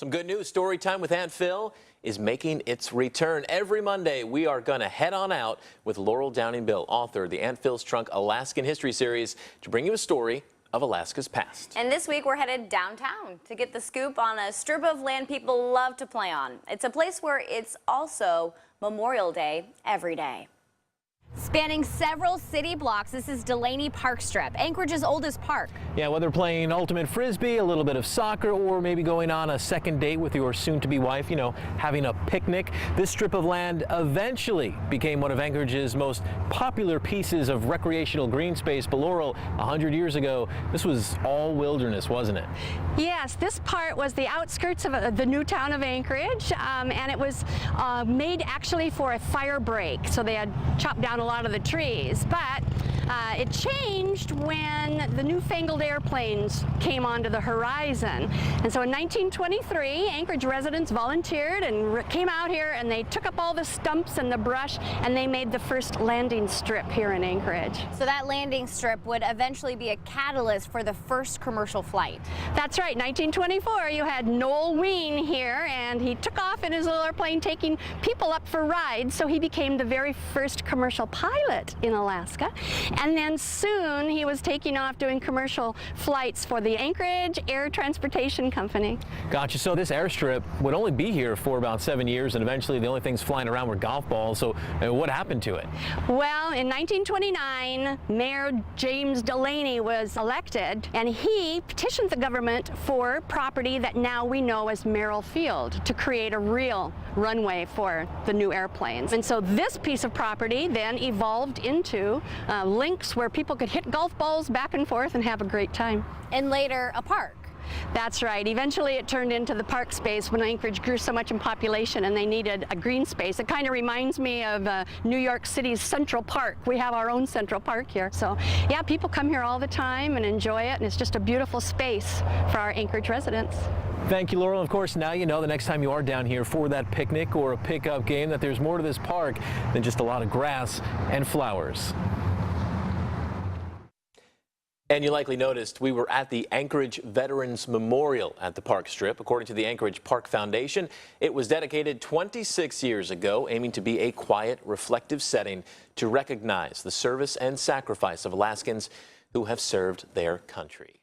Some good news. Story time with Aunt Phil is making its return. Every Monday, we are going to head on out with Laurel Downing Bill, author of the Aunt Phil's Trunk Alaskan History Series, to bring you a story of Alaska's past. And this week, we're headed downtown to get the scoop on a strip of land people love to play on. It's a place where it's also Memorial Day every day. Spanning several city blocks, this is Delaney Park Strip, Anchorage's oldest park. Yeah, whether playing ultimate frisbee, a little bit of soccer, or maybe going on a second date with your soon-to-be wife, you know, having a picnic, this strip of land eventually became one of Anchorage's most popular pieces of recreational green space. But Laurel, 100 years ago, this was all wilderness, wasn't it? Yes, this part was the outskirts of the new town of Anchorage, and it was made actually for a fire break. So they had chopped down a lot of the trees, but it changed when the newfangled airplanes came onto the horizon. And so in 1923, Anchorage residents volunteered and came out here, and they took up all the stumps and the brush, and they made the first landing strip here in Anchorage. So that landing strip would eventually be a catalyst for the first commercial flight. That's right. 1924, you had Noel Ween here, and he took off in his little airplane taking people up for rides, so he became the very first commercial pilot in Alaska. And then soon he was taking off doing commercial flights for the Anchorage Air Transportation Company. Gotcha. So this airstrip would only be here for about 7 years, and eventually the only things flying around were golf balls. So what happened to it? Well, in 1929, Mayor James Delaney was elected, and he petitioned the government for property that now we know as Merrill Field to create a real runway for the new airplanes. And so this piece of property then evolved into links where people could hit golf balls back and forth and have a great time. And later, a park. That's right. Eventually it turned into the park space when Anchorage grew so much in population and they needed a green space. It kind of reminds me of New York City's Central Park. We have our own Central Park here. So yeah, people come here all the time and enjoy it, and it's just a beautiful space for our Anchorage residents. Thank you, Laurel. Of course, now you know the next time you are down here for that picnic or a pickup game that there's more to this park than just a lot of grass and flowers. And you likely noticed we were at the Anchorage Veterans Memorial at the Park Strip. According to the Anchorage Park Foundation, it was dedicated 26 years ago, aiming to be a quiet, reflective setting to recognize the service and sacrifice of Alaskans who have served their country.